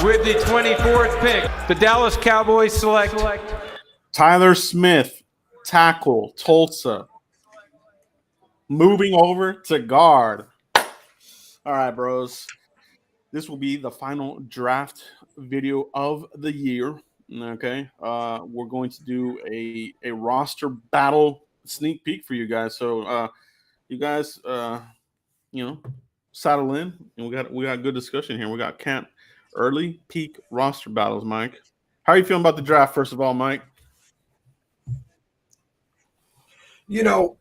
With the 24th pick, the Dallas Cowboys select Tyler Smith, tackle, Tulsa. Moving over to guard. All right, bros. This will be the final draft video of the year. Okay. We're going to do a roster battle sneak peek for you guys. So you guys saddle in, and we got good discussion here. We got camp early peak roster battles, Mike. How are you feeling about the draft, first of all, Mike? Joe,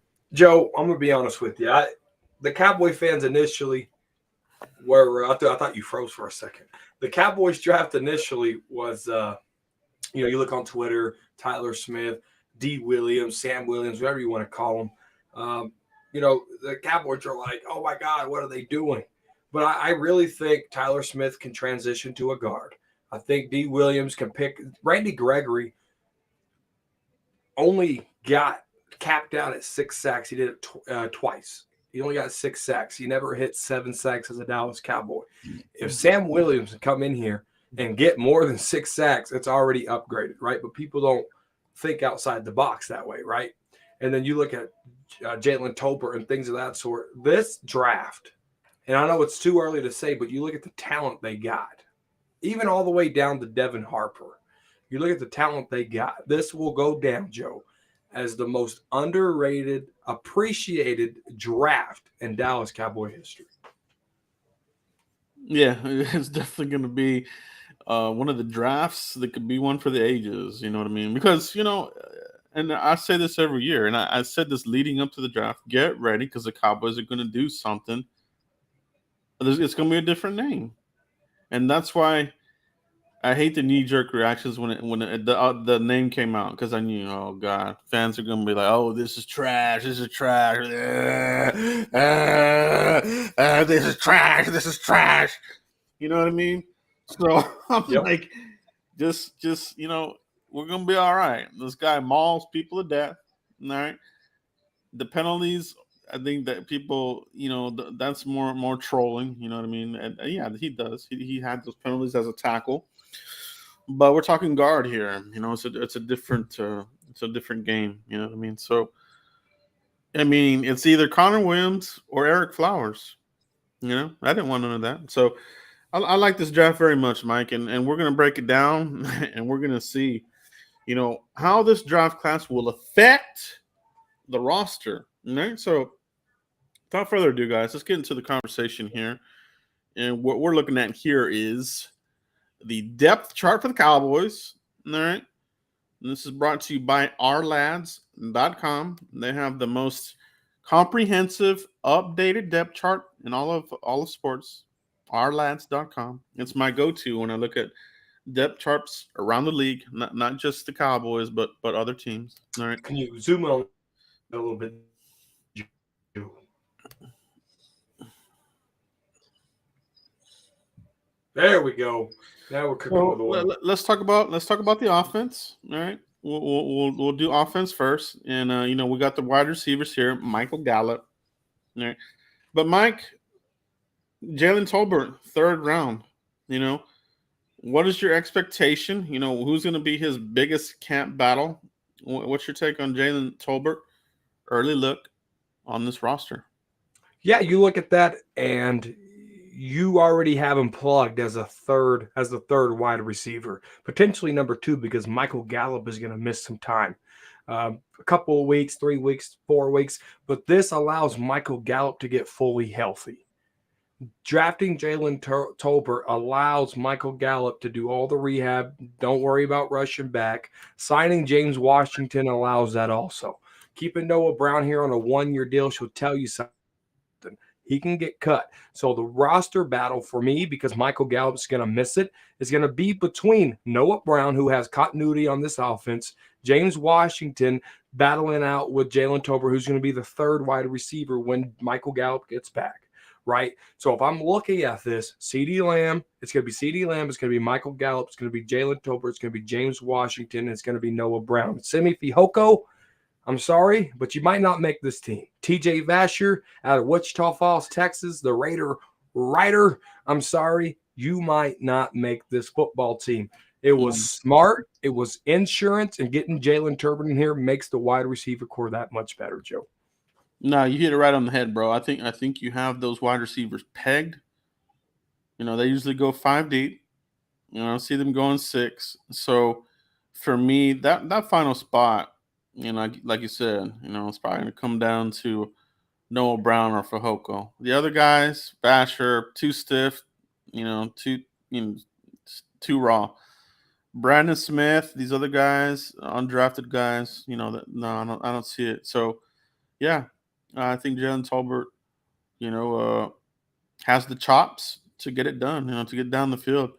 I'm gonna be honest with you. The Cowboy fans initially were. I thought you froze for a second. The Cowboys draft initially was, you look on Twitter, Tyler Smith, D. Williams, Sam Williams, whatever you want to call them. The Cowboys are like, oh my God, what are they doing? But I really think Tyler Smith can transition to a guard. I think D. Williams can pick. Randy Gregory only got capped out at 6 sacks. He did it twice. He only got 6 sacks. He never hit 7 sacks as a Dallas Cowboy. If Sam Williams can come in here and get more than 6 sacks, it's already upgraded, right? But people don't think outside the box that way, right? And then you look at Jalen Tolbert and things of that sort. This draft, and I know it's too early to say, but you look at the talent they got, even all the way down to Devin Harper. You look at the talent they got. This will go down, Joe, as the most underrated, appreciated draft in Dallas Cowboy history. Yeah, it's definitely going to be one of the drafts that could be one for the ages. You know what I mean? Because, and I say this every year, and I said this leading up to the draft, get ready because the Cowboys are going to do something. It's going to be a different name. And that's why I hate the knee-jerk reactions when the name came out, because I knew, oh God, fans are gonna be like, oh, this is trash, this is trash, this is trash, this is trash. You know what I mean? So I'm like, just we're gonna be all right. This guy mauls people to death. All right. The penalties, I think that people, that's more trolling. You know what I mean? And yeah, he does. He had those penalties as a tackle. But we're talking guard here. It's a different game. You know what I mean? So, I mean, it's either Connor Williams or Eric Flowers. I didn't want none of that. So, I like this draft very much, Mike, and we're gonna break it down, and we're gonna see, how this draft class will affect the roster. All right. So, without further ado, guys, let's get into the conversation here. And what we're looking at here is the depth chart for the Cowboys. All right. And this is brought to you by ourlads.com. They have the most comprehensive, updated depth chart in all of sports. Ourlads.com. It's my go-to when I look at depth charts around the league, not just the Cowboys, but other teams. All right. Can you zoom on a little bit? There we go. Now we're cooking with oil. Let's talk about the offense. All right, we'll do offense first, and we got the wide receivers here, Michael Gallup. All right, but Mike, Jalen Tolbert, 3rd round. What is your expectation? Who's going to be his biggest camp battle? What's your take on Jalen Tolbert? Early look on this roster. Yeah, you look at that and you already have him plugged as the third wide receiver, potentially number 2, because Michael Gallup is going to miss some time, a couple of weeks, 3 weeks, 4 weeks. But this allows Michael Gallup to get fully healthy. Drafting Jalen Tolbert allows Michael Gallup to do all the rehab. Don't worry about rushing back. Signing James Washington allows that also. Keeping Noah Brown here on a 1-year deal should tell you something. He can get cut. So the roster battle for me, because Michael Gallup's going to miss it, is going to be between Noah Brown, who has continuity on this offense, James Washington battling out with Jalen Tolbert, who's going to be the 3rd wide receiver when Michael Gallup gets back, right? So if I'm looking at this, CeeDee Lamb, it's going to be CeeDee Lamb, it's going to be Michael Gallup, it's going to be Jalen Tolbert, it's going to be James Washington, it's going to be Noah Brown. Simi Fehoko, I'm sorry, but you might not make this team. TJ Vasher out of Wichita Falls, Texas, the Raider writer. I'm sorry, you might not make this football team. It was smart. It was insurance, and getting Jalen Turbin in here makes the wide receiver core that much better, Joe. No, you hit it right on the head, bro. I think you have those wide receivers pegged. They usually go 5 deep. I see them going 6. So for me, that final spot, like you said, it's probably going to come down to Noah Brown or Fehoko. The other guys, Basher, too stiff, too raw. Brandon Smith, these other guys, undrafted guys, I don't see it. So yeah, I think Jalen Tolbert, has the chops to get it done, to get down the field.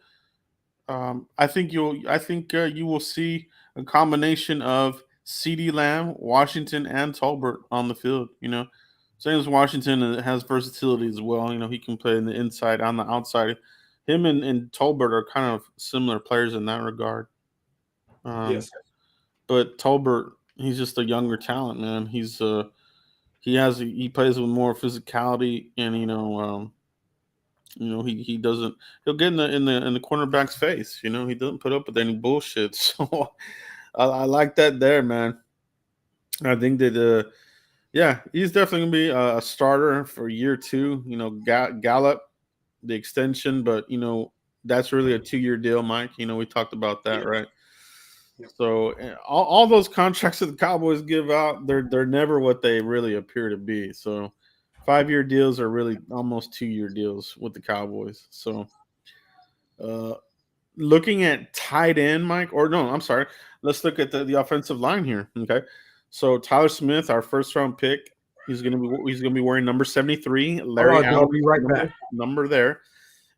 I think you will see a combination of CeeDee Lamb, Washington, and Tolbert on the field. Same as Washington has versatility as well. He can play in the inside, on the outside. Him and Tolbert are kind of similar players in that regard. Yes. But Tolbert, he's just a younger talent, man. He plays with more physicality, and he doesn't. He'll get in the cornerback's face. He doesn't put up with any bullshit. So I like that there, man. I think that he's definitely gonna be a starter for year 2. Gallup, the extension, but that's really a 2-year deal, Mike. We talked about that, right? Yep. So all those contracts that the Cowboys give out, they're never what they really appear to be. So 5-year deals are really almost 2-year deals with the Cowboys. So looking at tight end, Mike, or no, I'm sorry. Let's look at the offensive line here. Okay. So Tyler Smith, our first round pick, he's gonna be wearing number 73. Larry I'll be right back. Number there.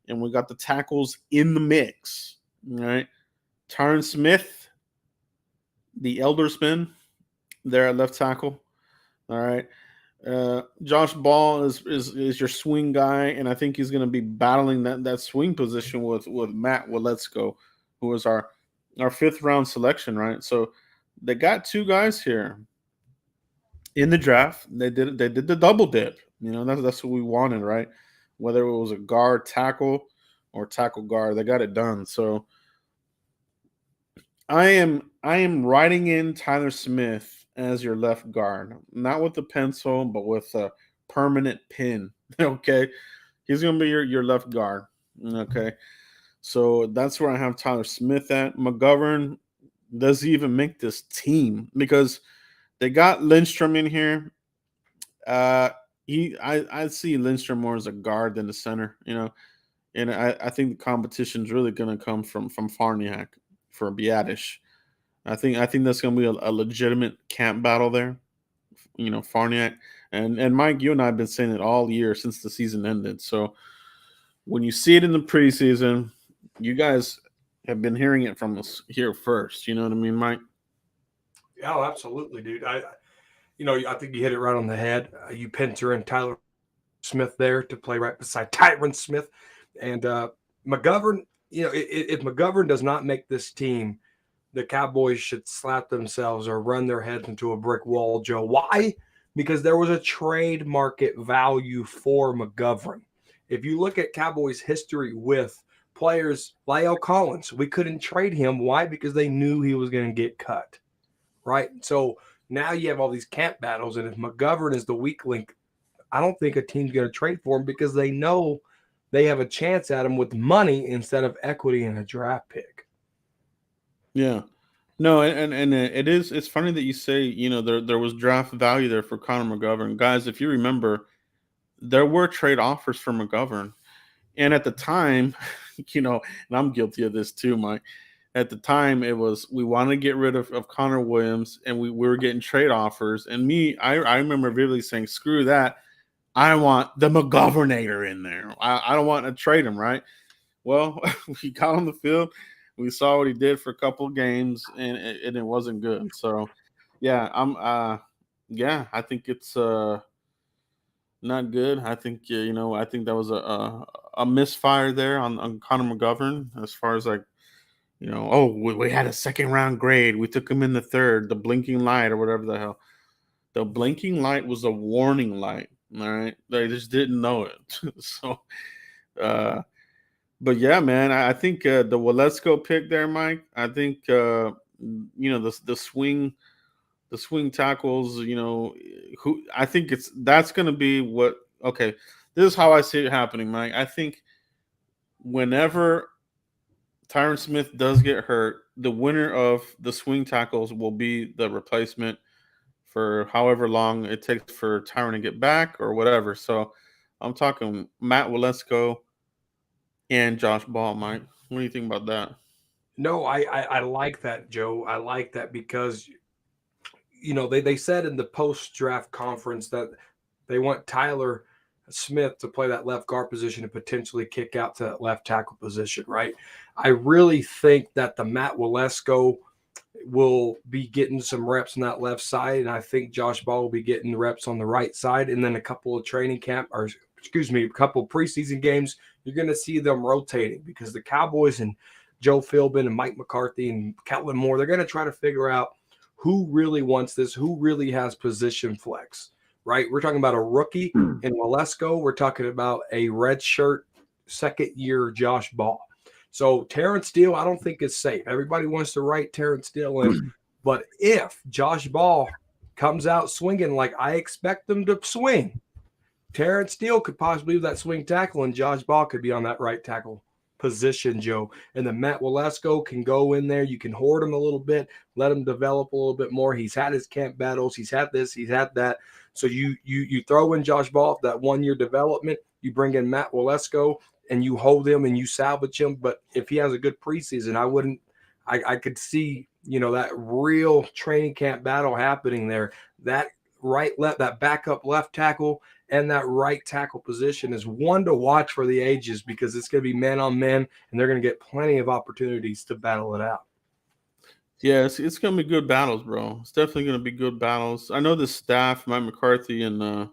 And we got the tackles in the mix. All right. Tyron Smith, the elder spin there at left tackle. All right. Josh Ball is your swing guy, and I think he's going to be battling that swing position with Matt Waletzko, who was our 5th round selection, right? So they got 2 guys here in the draft. They did the double dip. That's what we wanted, right? Whether it was a guard tackle or tackle guard, they got it done. So I am writing in Tyler Smith as your left guard, not with a pencil, but with a permanent pin. Okay, he's gonna be your left guard. Okay, so that's where I have Tyler Smith at. McGovern, does he even make this team? Because they got Lindstrom in here. I see Lindstrom more as a guard than a center. And I think the competition is really gonna come from Farniak for Biadish. I think that's going to be a legitimate camp battle there. Farniak and Mike, you and I have been saying it all year since the season ended. So when you see it in the preseason, you guys have been hearing it from us here first. You know what I mean, Mike? Oh, absolutely, dude. I think you hit it right on the head. You pincer in Tyler Smith there to play right beside Tyron Smith, and McGovern. If McGovern does not make this team, the Cowboys should slap themselves or run their heads into a brick wall, Joe. Why? Because there was a trade market value for McGovern. If you look at Cowboys history with players, La'el Collins, we couldn't trade him. Why? Because they knew he was going to get cut, right? So now you have all these camp battles, and if McGovern is the weak link, I don't think a team's going to trade for him because they know they have a chance at him with money instead of equity in a draft pick. Yeah. No, and it's funny that you say, there was draft value there for Conor McGovern. Guys, if you remember, there were trade offers for McGovern. And at the time, and I'm guilty of this too, Mike. At the time, it was we wanted to get rid of Connor Williams, and we were getting trade offers. And I remember vividly saying, screw that. I want the McGovernator in there. I don't want to trade him, right? Well, we got on the field. We saw what he did for a couple of games, and it wasn't good. So, yeah, I think it's not good. I think I think that was a misfire there on Conor McGovern as far as we had a 2nd round grade. We took him in the 3rd, the blinking light or whatever the hell. The blinking light was a warning light. All right, they just didn't know it. So, But yeah, man, I think the Waletzko pick there, Mike. I think the swing tackles. Who I think that's going to be what. Okay, this is how I see it happening, Mike. I think whenever Tyron Smith does get hurt, the winner of the swing tackles will be the replacement for however long it takes for Tyron to get back or whatever. So I'm talking Matt Waletzko and Josh Ball, Mike. What do you think about that? No, I like that, Joe. I like that because they said in the post draft conference that they want Tyler Smith to play that left guard position and potentially kick out to that left tackle position, right? I really think that the Matt Waletzko will be getting some reps on that left side, and I think Josh Ball will be getting reps on the right side, and then a couple of a couple of preseason games, you're going to see them rotating because the Cowboys and Joe Philbin and Mike McCarthy and Kellen Moore, they're going to try to figure out who really wants this, who really has position flex, right? We're talking about a rookie in Waletzko. We're talking about a red shirt second-year Josh Ball. So Terrence Steele, I don't think is safe. Everybody wants to write Terrence Steele in. But if Josh Ball comes out swinging like I expect them to swing, Terrence Steele could possibly be that swing tackle, and Josh Ball could be on that right tackle position, Joe. And then Matt Waletzko can go in there. You can hoard him a little bit, let him develop a little bit more. He's had his camp battles. He's had this. He's had that. So you throw in Josh Ball, that 1 year development. You bring in Matt Waletzko, and you hold him and you salvage him. But if he has a good preseason, I could see, that real training camp battle happening there. That that backup left tackle and that right tackle position is one to watch for the ages because it's going to be man on man, and they're going to get plenty of opportunities to battle it out. Yeah, it's going to be good battles, bro. It's definitely going to be good battles. I know the staff, Mike McCarthy and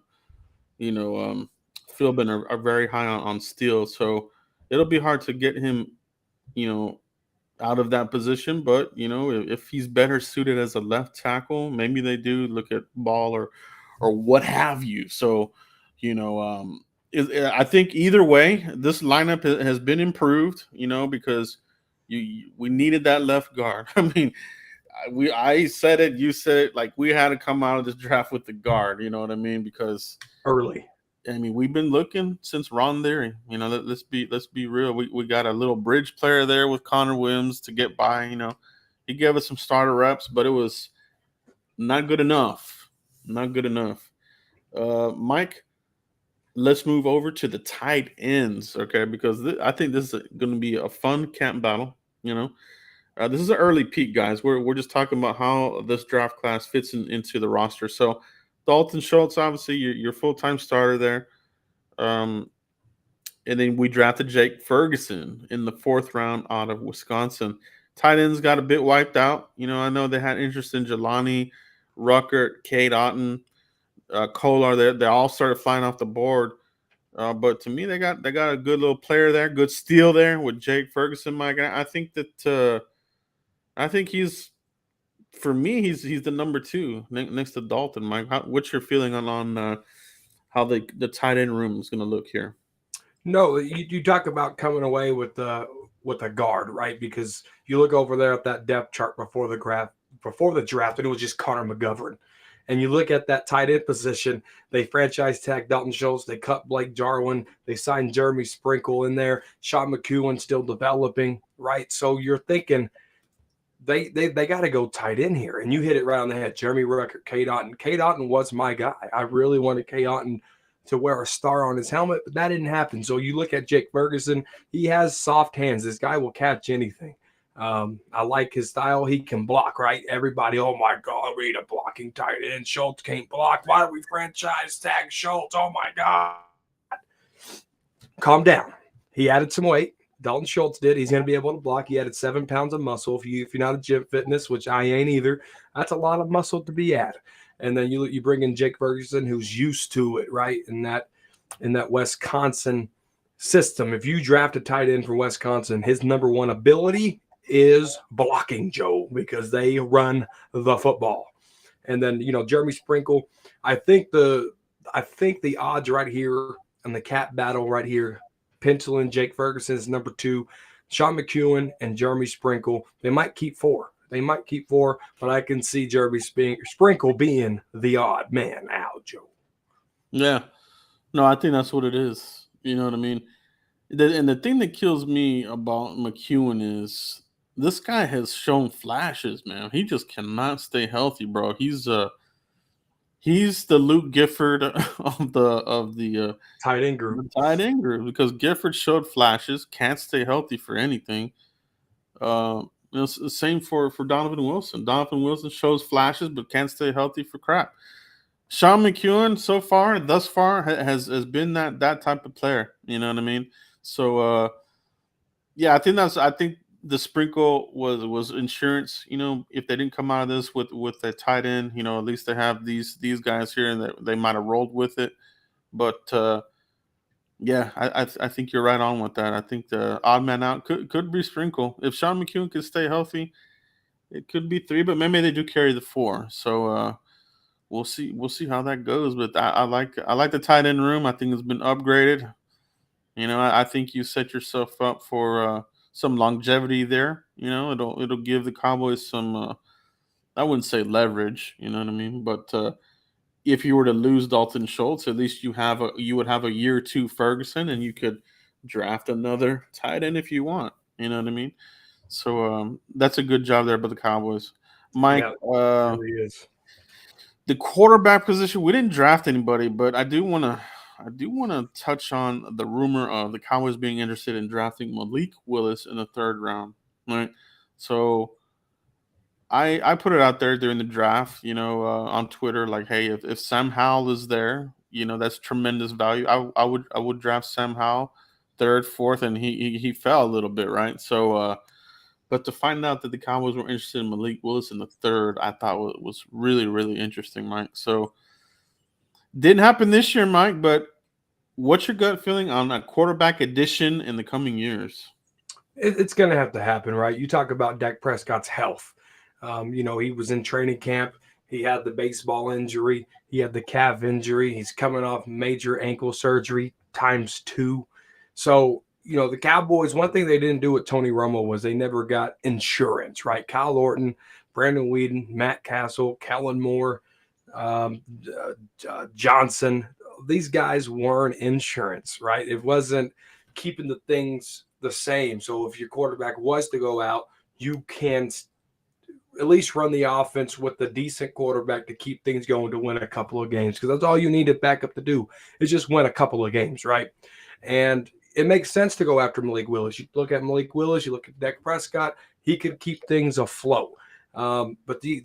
Philbin are very high on Steele, so it'll be hard to get him, out of that position. But if he's better suited as a left tackle, maybe they do look at Ball or what have you. So, I think either way, this lineup has been improved. Because we needed that left guard. I mean, I said it, you said it. Like we had to come out of this draft with the guard. You know what I mean? Because early. I mean, we've been looking since Ron Leary. Let's be real. We got a little bridge player there with Connor Williams to get by. He gave us some starter reps, but it was not good enough. Not good enough. Mike, let's move over to the tight ends, okay? Because I think this is going to be a fun camp battle. This is an early peek, guys. We're just talking about how this draft class fits into the roster. So Dalton Schultz, obviously, your full-time starter there. And then we drafted Jake Ferguson in the 4th round out of Wisconsin. Tight ends got a bit wiped out. I know they had interest in Jelani, Ruckert, Cade Otton, Kolar. They all started flying off the board. But to me, they got a good little player there, good steal there with Jake Ferguson. Mike, I think that he's. For me, he's the number 2 next to Dalton. Mike, what's your feeling on how the tight end room is going to look here? No, you talk about coming away with a guard, right? Because you look over there at that depth chart before the draft, and it was just Conor McGovern. And you look at that tight end position, they franchise tag Dalton Schultz, they cut Blake Jarwin, they signed Jeremy Sprinkle in there, Sean McEwen still developing, right? So you're thinking they got to go tight end here. And you hit it right on the head. Jeremy Ruckert, Cade Otton. Cade Otton was my guy. I really wanted Cade Otton to wear a star on his helmet, but that didn't happen. So you look at Jake Ferguson, he has soft hands. This guy will catch anything. I like his style. He can block, right? Everybody, oh my God, we need a blocking tight end. Schultz can't block. Why do we franchise tag Schultz? Oh my God. Calm down. He added some weight. Dalton Schultz did. He's going to be able to block. He added 7 pounds of muscle. If you're not a gym fitness, which I ain't either, that's a lot of muscle to be at. And then you bring in Jake Ferguson, who's used to it, right? In that Wisconsin system. If you draft a tight end from Wisconsin, his number 1 ability is blocking, Joe, because they run the football. And then Jeremy Sprinkle. I think the odds right here and the cap battle right here pencil in Jake Ferguson as number 2, Sean McEwen and Jeremy Sprinkle. They might keep 4. But I can see Jeremy Sprinkle being the odd man out, Joe. Yeah. No, I think that's what it is. You know what I mean? And the thing that kills me about McEwen is this guy has shown flashes, man. He just cannot stay healthy, bro. He's the Luke Gifford of the tight end group. The tight end group, because Gifford showed flashes, can't stay healthy for anything. Same for Donovan Wilson. Donovan Wilson shows flashes but can't stay healthy for crap. Sean McEwen thus far has been that type of player. You know what I mean? So yeah, I think the Sprinkle was insurance. You know, if they didn't come out of this with a tight end, you know, at least they have these guys here, and they might have rolled with it. But yeah, I think you're right on with that. I think the odd man out could be Sprinkle. If Sean McEwen could stay healthy, it could be 3, but maybe they do carry the 4. So we'll see how that goes. But I like the tight end room. I think it's been upgraded. You know, I think you set yourself up for some longevity there. You know, it'll give the Cowboys some I wouldn't say leverage, you know what I mean? But if you were to lose Dalton Schultz, at least you would have a year 2 Ferguson, and you could draft another tight end if you want. You know what I mean? So that's a good job there by the Cowboys. Mike, yeah, it really is. The quarterback position, we didn't draft anybody, but I do want to touch on the rumor of the Cowboys being interested in drafting Malik Willis in the 3rd round. Right? So I put it out there during the draft, you know, on Twitter, like, hey, if Sam Howell is there, you know, that's tremendous value. I would draft Sam Howell 3rd, 4th, and he fell a little bit, right? So but to find out that the Cowboys were interested in Malik Willis in the 3rd, I thought was really, really interesting, Mike. So didn't happen this year, Mike, but what's your gut feeling on a quarterback addition in the coming years? It's going to have to happen, right? You talk about Dak Prescott's health. You know, he was in training camp. He had the baseball injury. He had the calf injury. He's coming off major ankle surgery ×2. So, you know, the Cowboys, one thing they didn't do with Tony Romo was they never got insurance, right? Kyle Orton, Brandon Weeden, Matt Castle, Kellen Moore, Johnson. These guys weren't insurance, right? It wasn't keeping the things the same. So if your quarterback was to go out, you can at least run the offense with a decent quarterback to keep things going to win a couple of games, because that's all you need a backup to do is just win a couple of games, right? And it makes sense to go after Malik Willis. You look at Malik Willis, you look at Dak Prescott, he could keep things afloat. But the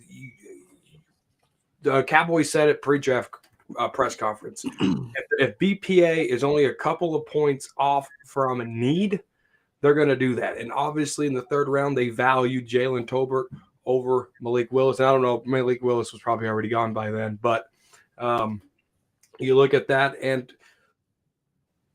Cowboys said at pre-draft press conference, if BPA is only a couple of points off from a need, they're going to do that. And obviously in the 3rd round, they valued Jalen Tolbert over Malik Willis. And I don't know, Malik Willis was probably already gone by then, but you look at that and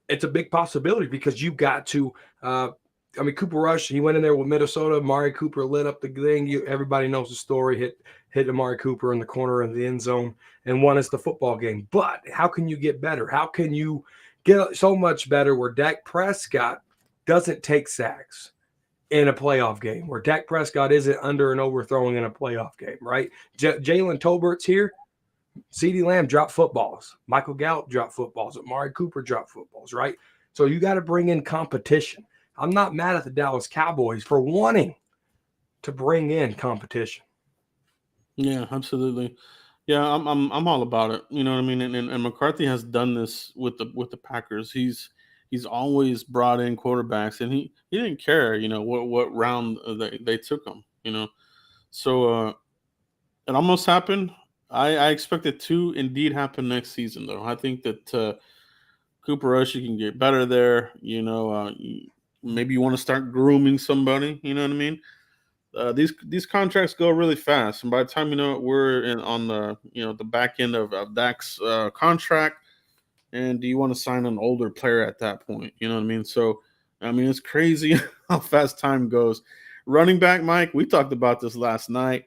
it's a big possibility, because you got to Cooper Rush, he went in there with Minnesota. Amari Cooper lit up the thing. Everybody knows the story. Hit Amari Cooper in the corner of the end zone and won us the football game. But how can you get better? How can you get so much better where Dak Prescott doesn't take sacks in a playoff game, where Dak Prescott isn't under and overthrowing in a playoff game, right? Jalen Tolbert's here. CeeDee Lamb dropped footballs. Michael Gallup dropped footballs. Amari Cooper dropped footballs, right? So you got to bring in competition. I'm not mad at the Dallas Cowboys for wanting to bring in competition. Yeah, absolutely. Yeah, I'm all about it. You know what I mean? And McCarthy has done this with the Packers. He's always brought in quarterbacks, and he didn't care, you know, what round they took him, you know. So it almost happened. I expect it to indeed happen next season, though. I think that Cooper Rush, you can get better there. You know, maybe you want to start grooming somebody. You know what I mean? These contracts go really fast, and by the time you know it, we're on the the back end of Dak's contract. And do you want to sign an older player at that point? You know what I mean? So, I mean, it's crazy how fast time goes. Running back, Mike, we talked about this last night.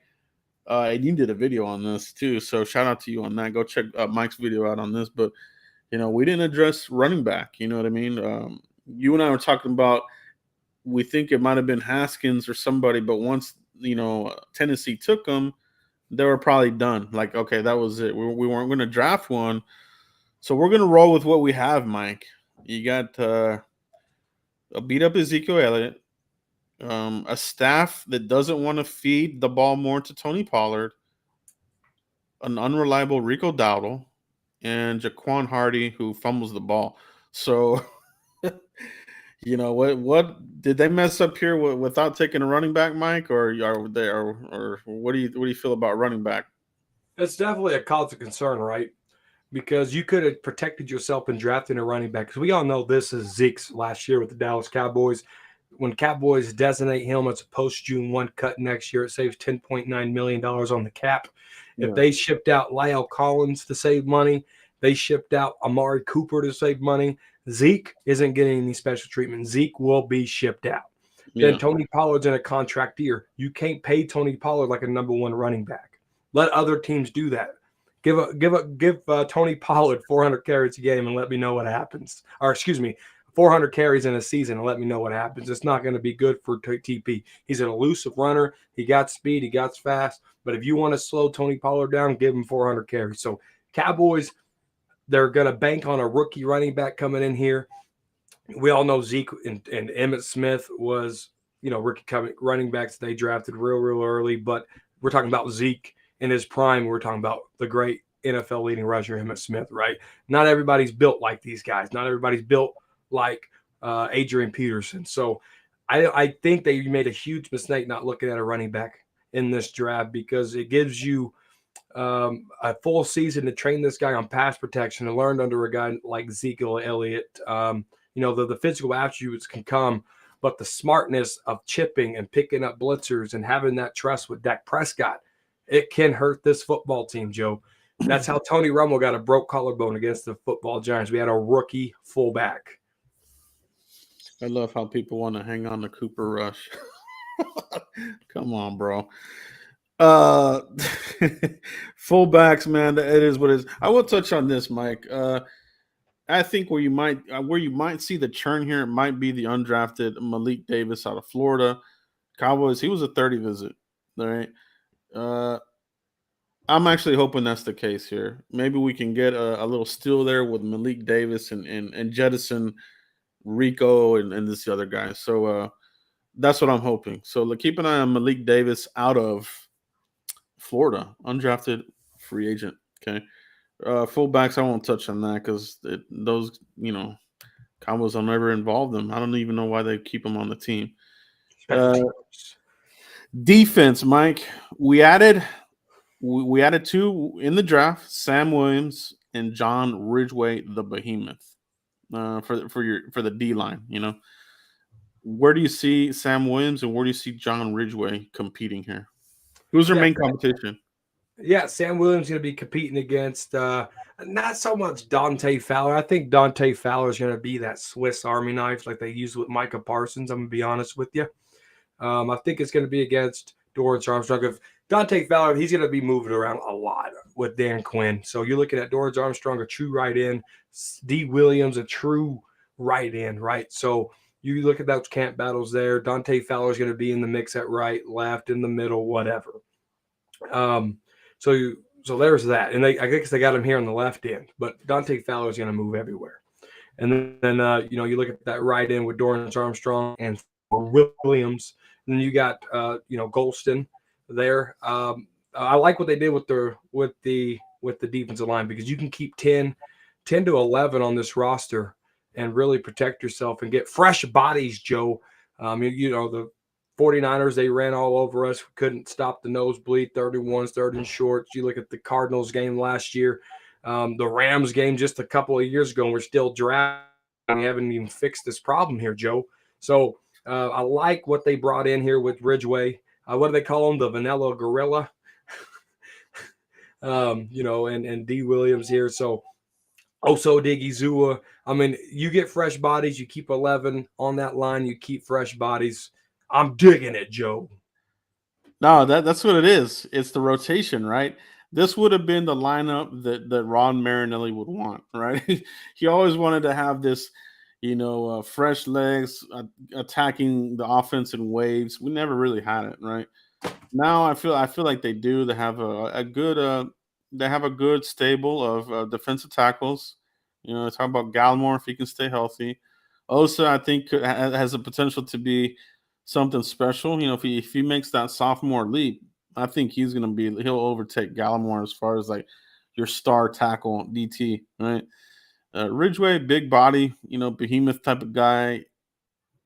And you did a video on this too. So shout out to you on that. Go check Mike's video out on this. But, you know, we didn't address running back. You know what I mean? you and I were talking about, we think it might have been Haskins or somebody, but once, Tennessee took them, they were probably done. Like, okay, that was it. We weren't going to draft one. So we're going to roll with what we have, Mike. You got a beat up Ezekiel Elliott, a staff that doesn't want to feed the ball more to Tony Pollard, an unreliable Rico Dowdle, and Jaquan Hardy, who fumbles the ball. So, what did they mess up here without taking a running back, Mike? Or are they, or what do you feel about running back? It's definitely a cause of concern, right? Because you could have protected yourself in drafting a running back. Because we all know this is Zeke's last year with the Dallas Cowboys. When Cowboys designate him as a post-June 1 cut next year, it saves $10.9 million on the cap. If they shipped out Lyle Collins to save money, they shipped out Amari Cooper to save money, Zeke isn't getting any special treatment. Zeke will be shipped out. Yeah. Then Tony Pollard's in a contract year. You can't pay Tony Pollard like a number one running back. Let other teams do that. Give Tony Pollard 400 carries a game and let me know what happens. Or 400 carries in a season and let me know what happens. It's not going to be good for TP. He's an elusive runner. He got speed. He got fast. But if you want to slow Tony Pollard down, give him 400 carries. So Cowboys, they're going to bank on a rookie running back coming in here. We all know Zeke and Emmitt Smith was, rookie running backs they drafted real early. But we're talking about Zeke in his prime. We're talking about the great NFL leading rusher, Emmitt Smith, right? Not everybody's built like these guys. Not everybody's built like Adrian Peterson. So I think they made a huge mistake not looking at a running back in this draft, because it gives you a full season to train this guy on pass protection and learn under a guy like Ezekiel Elliott. The physical attributes can come, but the smartness of chipping and picking up blitzers and having that trust with Dak Prescott, it can hurt this football team, Joe. That's how Tony Romo got a broke collarbone against the football Giants. We had a rookie fullback. I love how people want to hang on to Cooper Rush. Come on, bro. Fullbacks, man, it is what it is. I will touch on this, Mike. I think where you might see the churn here, it might be the undrafted Malik Davis out of Florida. Cowboys, he was a 30 visit. All right. I'm actually hoping that's the case here. Maybe we can get a little steal there with Malik Davis and jettison Rico and this other guy. So that's what I'm hoping. So keep an eye on Malik Davis out of Florida, undrafted free agent. Okay. Fullbacks, I won't touch on that because those, Cowboys, I'll never involve them. I don't even know why they keep them on the team. Defense, Mike. We added two in the draft, Sam Williams and John Ridgeway, the behemoth, for the D line. Where do you see Sam Williams and where do you see John Ridgeway competing here? Who's their main competition? Yeah, Sam Williams going to be competing against not so much Dante Fowler. I think Dante Fowler is going to be that Swiss Army knife like they used with Micah Parsons. I'm going to be honest with you. I think it's going to be against Dorrance Armstrong. If Dante Fowler, he's going to be moving around a lot with Dan Quinn. So you're looking at Dorrance Armstrong, a true right end, D. Williams, a true right end, right? So you look at those camp battles there. Dante Fowler is going to be in the mix at right, left, in the middle, whatever. So there's that. And I guess they got him here on the left end, but Dante Fowler is going to move everywhere. And then you look at that right end with Dorrance Armstrong and Williams. And then you got Golston there. I like what they did with the defensive line, because you can keep 10 to 11 on this roster and really protect yourself and get fresh bodies, Joe. The 49ers, they ran all over us. We couldn't stop the nosebleed, 31s, third and shorts. You look at the Cardinals game last year, the Rams game just a couple of years ago, and we're still drafting. We haven't even fixed this problem here, Joe. So I like what they brought in here with Ridgeway. What do they call him? The Vanilla Gorilla. And D. Williams here. So Oso Digizua. I mean, you get fresh bodies. You keep 11 on that line. You keep fresh bodies. I'm digging it, Joe. No, that's what it is. It's the rotation, right? This would have been the lineup that Ron Marinelli would want, right? He always wanted to have this, fresh legs attacking the offense in waves. We never really had it, right? Now I feel like they do. They have a good stable of defensive tackles. Talk about Gallimore if he can stay healthy. Osa, I think, has the potential to be something special. If he makes that sophomore leap, I think he'll overtake Gallimore as far as like your star tackle DT, right? Ridgeway, big body, behemoth type of guy.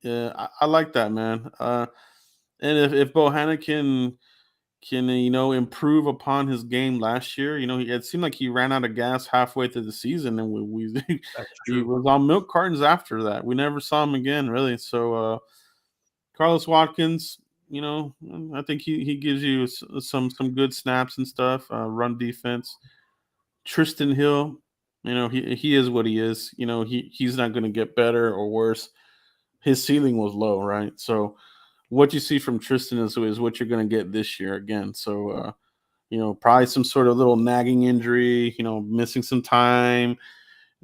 Yeah, I like that, man. And if Bohanna can improve upon his game last year, it seemed like he ran out of gas halfway through the season, and we That's he true. was on milk cartons after that. We never saw him again, really. So Carlos Watkins, I think he gives you some good snaps and stuff. Run defense. Tristan Hill, he is what he is. He's not going to get better or worse. His ceiling was low, right? So what you see from Tristan is what you're going to get this year again. So probably some sort of little nagging injury, missing some time,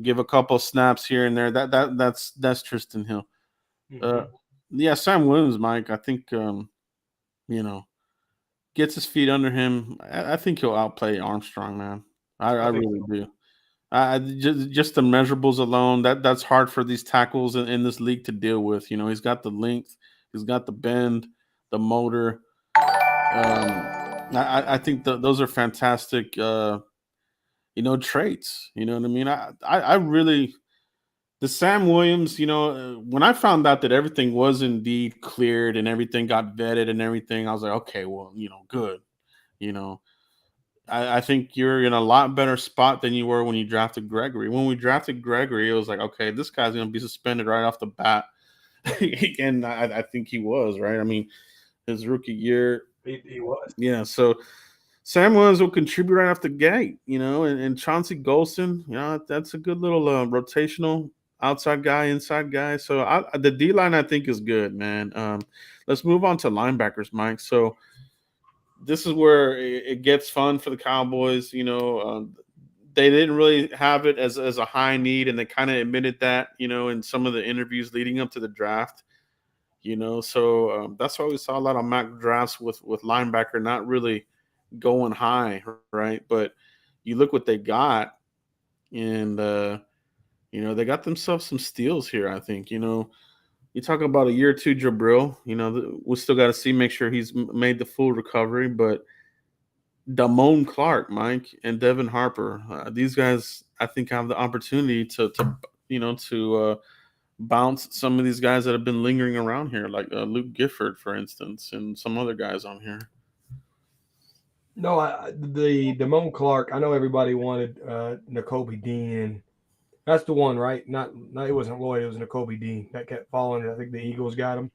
give a couple snaps here and there. That's Tristan Hill. Yeah, Sam Williams, Mike. I think gets his feet under him. I think he'll outplay Armstrong, man. I really do. Just the measurables alone, that's hard for these tackles in this league to deal with. He's got the length, he's got the bend, the motor. I think those are fantastic, traits. You know what I mean? I really the Sam Williams. When I found out that everything was indeed cleared and everything got vetted and everything, I was like, okay, well, good. You know, I think you're in a lot better spot than you were when you drafted Gregory. When we drafted Gregory, it was like, okay, this guy's going to be suspended right off the bat. And I think he was, right? I mean, his rookie year. He was. Yeah, so Sam Williams will contribute right off the gate, and Chauncey Golston, that's a good little rotational outside guy, inside guy. So the D-line, I think, is good, man. Let's move on to linebackers, Mike. So this is where it gets fun for the Cowboys. They didn't really have it as a high need, and they kind of admitted that, in some of the interviews leading up to the draft. So that's why we saw a lot of mock drafts with linebacker not really going high, right? But you look what they got, and they got themselves some steals here. I think you talk about a year or two, Jabril. We still got to make sure he's made the full recovery. But Damone Clark, Mike, and Devin Harper, these guys, I think, have the opportunity to bounce some of these guys that have been lingering around here, like Luke Gifford, for instance, and some other guys on here. No, the Damone Clark. I know everybody wanted Nakobe Dean. That's the one, right? Not it wasn't Lloyd. It was Nakobe Dean that kept falling. I think the Eagles got him.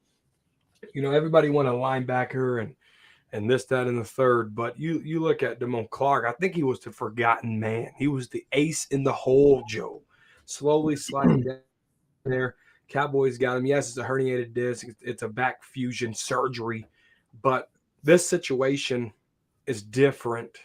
Everybody wanted a linebacker and this, that, and the third. But you look at Damone Clark. I think he was the forgotten man. He was the ace in the hole, Joe. Slowly sliding down there. Cowboys got him. Yes, it's a herniated disc. It's a back fusion surgery. But this situation is different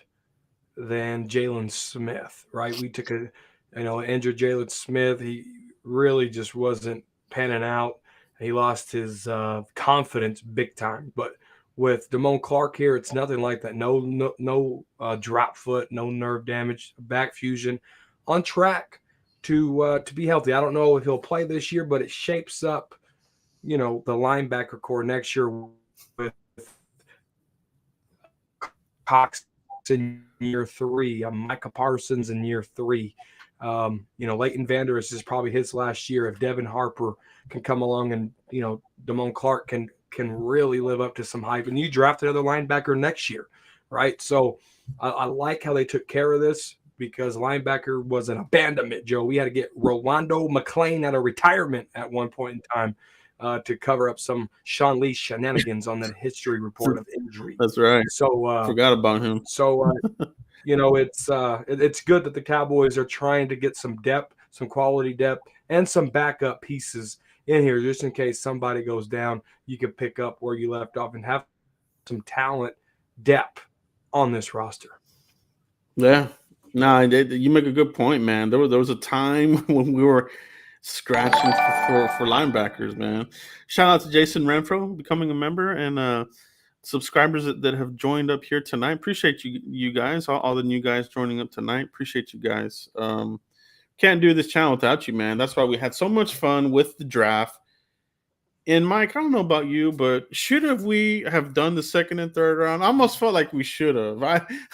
than Jalen Smith, right? We took injured Jalen Smith. He really just wasn't panning out. He lost his confidence big time. But with Damone Clark here, it's nothing like that. No drop foot, no nerve damage, back fusion, on track to be healthy. I don't know if he'll play this year, but it shapes up, the linebacker core next year with Cox in year 3, Micah Parsons in year 3. Leighton Vander Esch is probably his last year. If Devin Harper can come along and, Damone Clark can really live up to some hype, and you draft another linebacker next year, right? So I like how they took care of this, because linebacker was an abandonment, Joe. We had to get Rolando McClain out of retirement at one point in time to cover up some Sean Lee shenanigans on the history report of injury. That's right. So forgot about him. So it's good that the Cowboys are trying to get some depth, some quality depth, and some backup pieces in here, just in case somebody goes down. You can pick up where you left off and have some talent depth on this roster. Yeah. No, you make a good point, man. There was a time when we were scratching for linebackers, man. Shout out to Jason Renfro becoming a member and subscribers that have joined up here tonight. Appreciate you guys, all the new guys joining up tonight. Appreciate you guys. Can't do this channel without you, man. That's why we had so much fun with the draft. And Mike, I don't know about you, but should we have done the second and third round? I almost felt like we should have.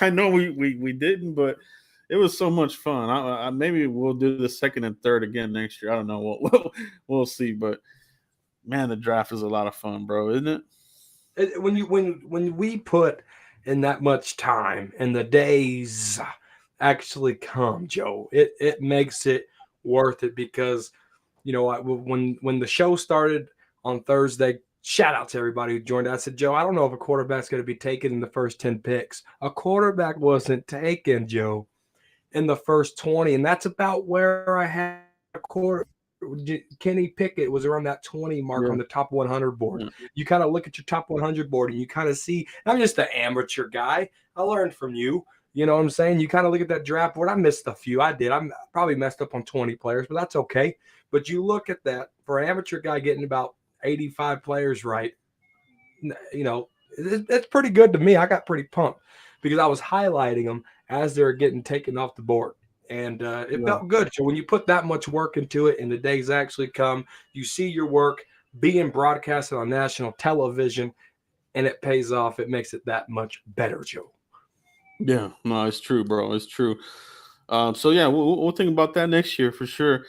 I know we didn't, but it was so much fun. I maybe we'll do the second and third again next year. I don't know. We'll see. But man, the draft is a lot of fun, bro, isn't it? When we put in that much time and the days actually come, Joe, it makes it worth it because when the show started on Thursday, shout out to everybody who joined. I said, Joe, I don't know if a quarterback's going to be taken in the first 10 picks. A quarterback wasn't taken, Joe, in the first 20, and that's about where I had a quarter. Kenny Pickett was around that 20 mark on the top 100 board. Yeah. You kind of look at your top 100 board and you kind of see, I'm just an amateur guy. I learned from you. You know what I'm saying? You kind of look at that draft board. I missed a few. I did. I probably messed up on 20 players, but that's okay. But you look at that for an amateur guy getting about 85 players right. It's pretty good to me. I got pretty pumped because I was highlighting them as they're getting taken off the board. And it felt good. So when you put that much work into it and the days actually come, you see your work being broadcasted on national television and it pays off. It makes it that much better, Joe. Yeah, no, it's true, bro. It's true. So yeah, we'll think about that next year for sure.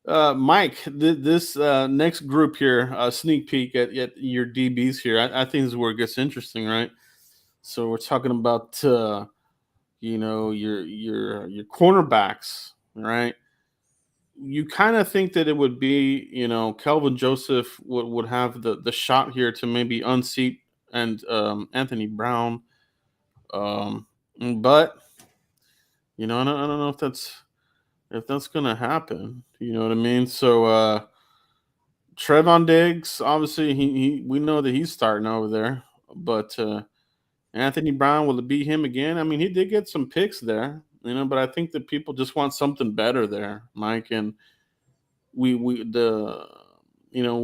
Mike, this next group here, sneak peek at your DBs here. I think this is where it gets interesting, right? So we're talking about your cornerbacks, right? You kind of think that it would be, Kelvin Joseph would have the shot here to maybe unseat and Anthony Brown. But I don't know if that's gonna happen. You know what I mean? So Trevon Diggs, obviously we know that he's starting over there, but Anthony Brown, will it be him again? I mean, he did get some picks there, but I think that people just want something better there, Mike. And we're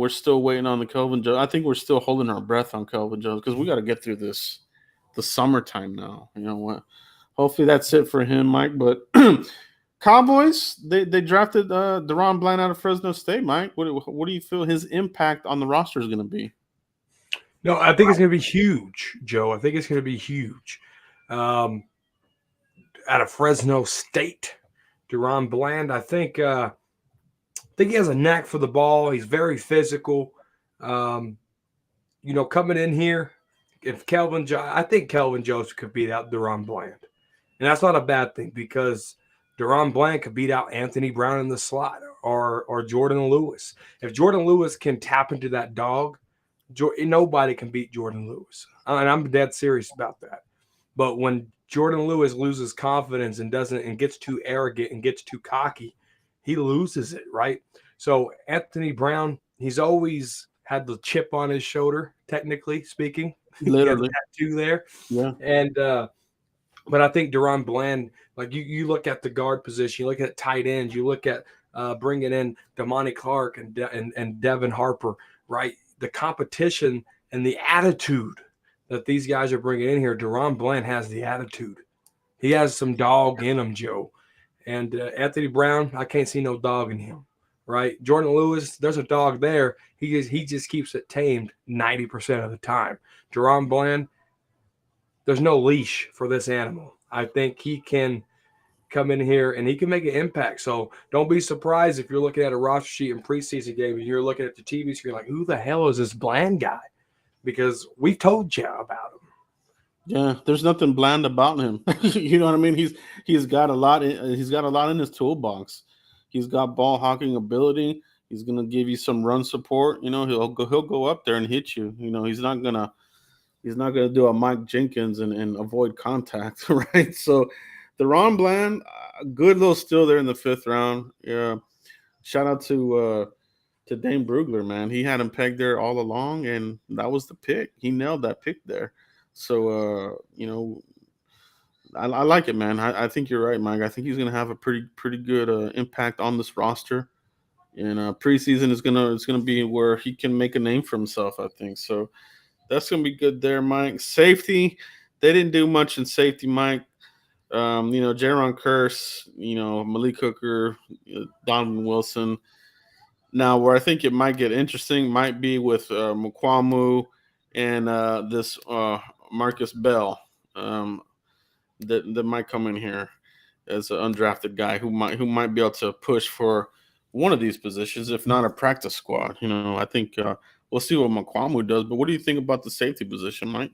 still waiting on the Kelvin Jones. I think we're still holding our breath on Kelvin Jones because we got to get through the summertime now. You know what? Hopefully that's it for him, Mike. But Cowboys, they drafted Deron Bland out of Fresno State, Mike. What do you feel his impact on the roster is going to be? No, I think it's going to be huge, Joe. I think it's going to be huge. Out of Fresno State, Deron Bland, I think he has a knack for the ball. He's very physical. Coming in here, I think Kelvin Joseph could beat out Deron Bland. And that's not a bad thing because Deron Bland could beat out Anthony Brown in the slot or Jordan Lewis. If Jordan Lewis can tap into that dog, nobody can beat Jordan Lewis. And I'm dead serious about that. But when Jordan Lewis loses confidence and gets too arrogant and gets too cocky, he loses it, right? So Anthony Brown, he's always had the chip on his shoulder, technically speaking. Literally. He has a tattoo there. Yeah. And but I think Deron Bland, like you look at the guard position, you look at tight ends, you look at bringing in Damani Clark and Devin Harper, right? The competition and the attitude that these guys are bringing in here, Deron Bland has the attitude. He has some dog in him, Joe. And Anthony Brown, I can't see no dog in him, right? Jordan Lewis, there's a dog there. He just keeps it tamed 90% of the time. Deron Bland, there's no leash for this animal. I think he can come in here and he can make an impact. So don't be surprised if you're looking at a roster sheet in preseason game and you're looking at the TV screen like, who the hell is this Bland guy? Because we told you about him. Yeah, there's nothing bland about him. You know what I mean? He's got a lot. He's got a lot in his toolbox. He's got ball hawking ability. He's gonna give you some run support. He'll go up there and hit you. He's not gonna do a Mike Jenkins and avoid contact, right? So Deron Bland, good little steal there in the 5th round. Yeah, shout out to Dane Brugler, man. He had him pegged there all along, and that was the pick. He nailed that pick there. So I like it, man. I think you're right, Mike. I think he's going to have a pretty good impact on this roster. And preseason is gonna be where he can make a name for himself, I think. So that's gonna be good there, Mike. Safety, they didn't do much in safety, Mike. Jaron Curse, Malik Hooker, Donovan Wilson. Now, where I think it might get interesting might be with Mukwamu and this Marcus Bell that might come in here as an undrafted guy who might be able to push for one of these positions, if not a practice squad. I think we'll see what Mukwamu does. But what do you think about the safety position, Mike?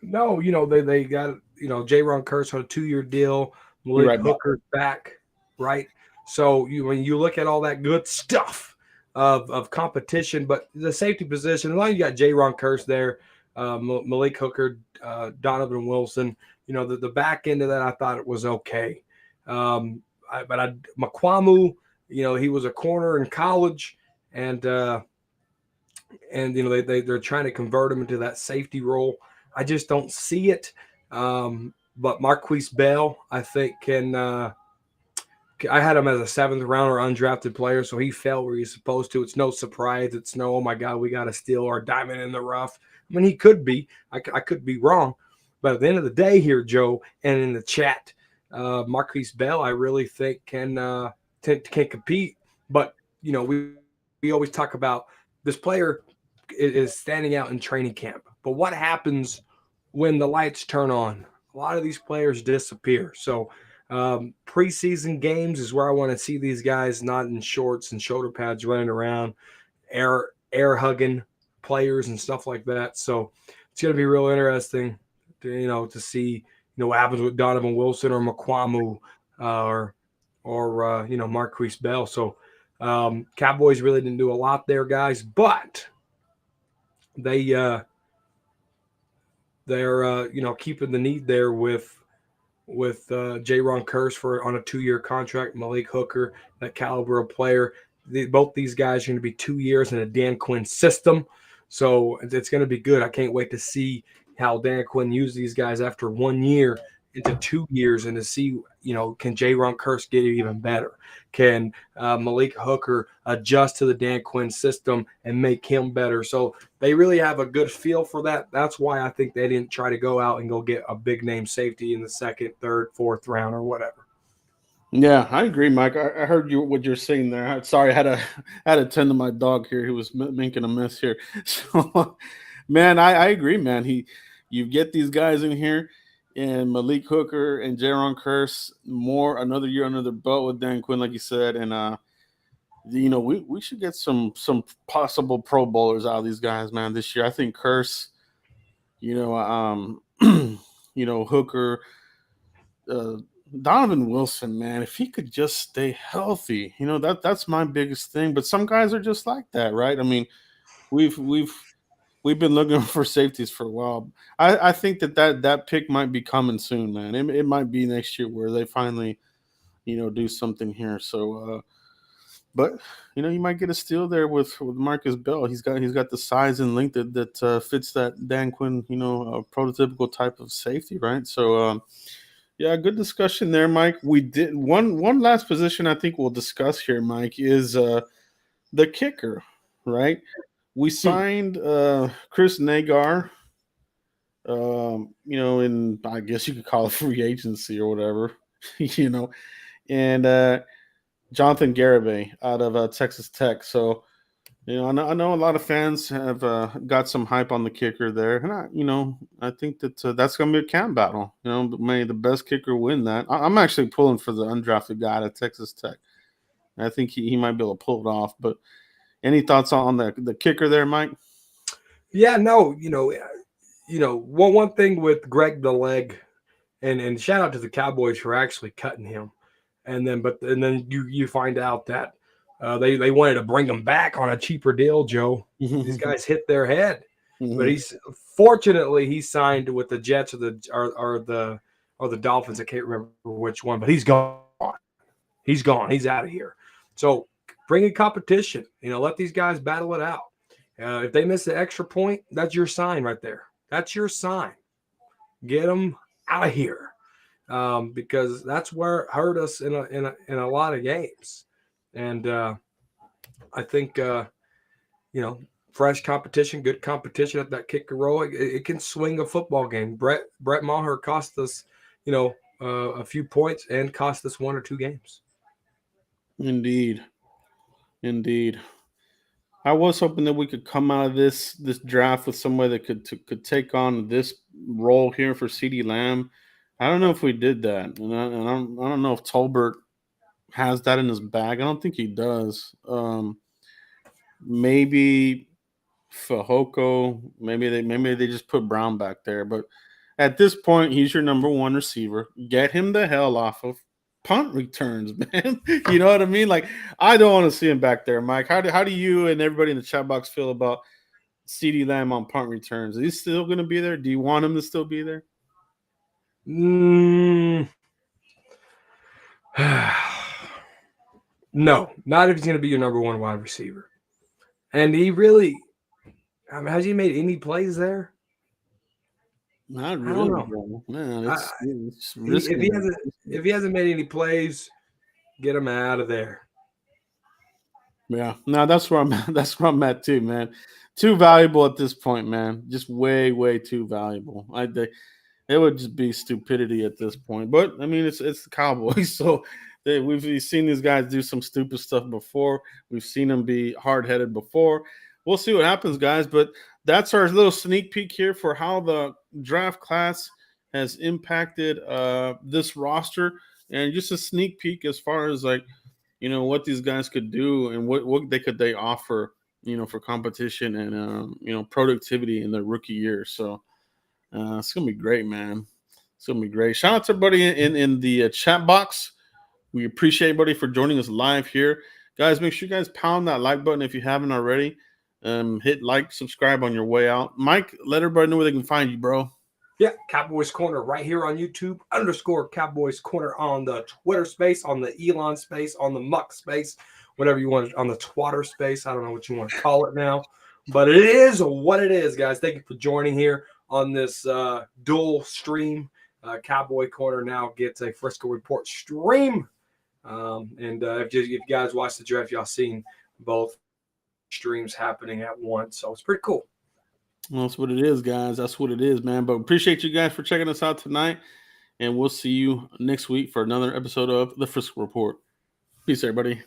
No, they got Jaron Curse on a 2-year deal. Malik Hooker's back, right? So when you look at all that good stuff of competition, but the safety position, as long as you got Jaron Curse there, Malik Hooker, Donovan Wilson, the back end of that, I thought it was okay. Mukwamu, he was a corner in college, and they're trying to convert him into that safety role. I just don't see it. But Marquise Bell, I think, can. I had him as a 7th rounder undrafted player, so he fell where he's supposed to. It's no surprise. It's no, oh my God, we got to steal our diamond in the rough. I mean, he could be. I could be wrong. But at the end of the day here, Joe, and in the chat, Marquise Bell, I really think can compete. But, we always talk about this player is standing out in training camp. But what happens when the lights turn on? A lot of these players disappear. So preseason games is where I want to see these guys not in shorts and shoulder pads running around, air hugging players and stuff like that. So it's going to be real interesting to see what happens with Donovan Wilson or Mukwamu or Marquise Bell. So Cowboys really didn't do a lot there, guys, but they're keeping the need there with Jaron Curse on a 2-year contract, Malik Hooker, that caliber of player. Both these guys are going to be 2 years in a Dan Quinn system, so it's going to be good. I can't wait to see how Dan Quinn uses these guys after 1 year into 2 years, and to see, can Jaron Curse get it even better? Can Malik Hooker adjust to the Dan Quinn system and make him better? So they really have a good feel for that. That's why I think they didn't try to go out and go get a big name safety in the 2nd, 3rd, 4th round or whatever. Yeah, I agree, Mike. I heard what you're saying there. Sorry, I had to tend to my dog here. He was making a mess here. So, man, I agree, man. You get these guys in here, and Malik Hooker and Jaron Curse, another year under their belt with Dan Quinn, like you said, and we should get some possible Pro Bowlers out of these guys, man, this year. I think Curse, Hooker, Donovan Wilson, man, if he could just stay healthy, that's my biggest thing. But some guys are just like that, right? I mean, we've been looking for safeties for a while. I think that pick might be coming soon, man. It might be next year where they finally, do something here. So, but you might get a steal there with Marcus Bell. He's got the size and length that fits that Dan Quinn, prototypical type of safety, right? So, yeah, good discussion there, Mike. We did one last position I think we'll discuss here, Mike, is the kicker, right? We signed Chris Nagar, in, I guess you could call it free agency or whatever, and Jonathan Garibay out of Texas Tech. So, I know a lot of fans have got some hype on the kicker there, and I think that that's going to be a camp battle. May the best kicker win that. I'm actually pulling for the undrafted guy out of Texas Tech. I think he might be able to pull it off. But any thoughts on the kicker there, Mike? Yeah, no, one thing with Greg the Leg, and shout out to the Cowboys for actually cutting him, and then you find out that they wanted to bring him back on a cheaper deal, Joe. These guys hit their head, but fortunately he signed with the Jets or the Dolphins. I can't remember which one, but he's gone. He's gone. He's out of here. So bring in competition. Let these guys battle it out. If they miss the extra point, that's your sign right there. That's your sign. Get them out of here, because that's where it hurt us in a lot of games. And I think fresh competition, good competition at that kicker role. It can swing a football game. Brett Maher cost us, a few points and cost us 1 or 2 games. Indeed. I was hoping that we could come out of this draft with somebody that could take on this role here for CeeDee Lamb. I don't know if we did that, and I don't know if Tolbert has that in his bag. I don't think he does. Maybe Fehoko. Maybe they just put Brown back there. But at this point, he's your number 1 receiver. Get him the hell off of punt returns, man. You know what I mean? Like, I don't want to see him back there, Mike. How do you and everybody in the chat box feel about CeeDee Lamb on punt returns? Is he still going to be there? Do you want him to still be there? No, not if he's going to be your number 1 wide receiver. And he really, has he made any plays there? Not really, bro. Man, if he hasn't made any plays, get him out of there. Yeah, no, that's where I'm at. That's where I'm at too, man. Too valuable at this point, man. Just way, way too valuable. It would just be stupidity at this point. But I mean, it's the Cowboys, so we've seen these guys do some stupid stuff before. We've seen them be hard-headed before. We'll see what happens, guys. But that's our little sneak peek here for how the draft class has impacted this roster, and just a sneak peek as far as what these guys could do and what they offer, for competition and productivity in their rookie year. So it's gonna be great, man. It's gonna be great. Shout out to everybody in the chat box. We appreciate everybody for joining us live here, guys. Make sure you guys pound that like button if you haven't already. Hit like, subscribe on your way out. Mike, let everybody know where they can find you, bro. Yeah, Cowboys Corner right here on YouTube, _Cowboys Corner on the Twitter space, on the Elon space, on the Muck space, whatever you want, on the Twatter space. I don't know what you want to call it now, but it is what it is, guys. Thank you for joining here on this dual stream. Cowboy Corner now gets a Frisco Report stream. If you guys watch the draft, y'all seen both streams happening at once. So it's pretty cool. Well, that's what it is, guys. That's what it is, man. But appreciate you guys for checking us out tonight. And we'll see you next week for another episode of the Frisco Report. Peace, everybody.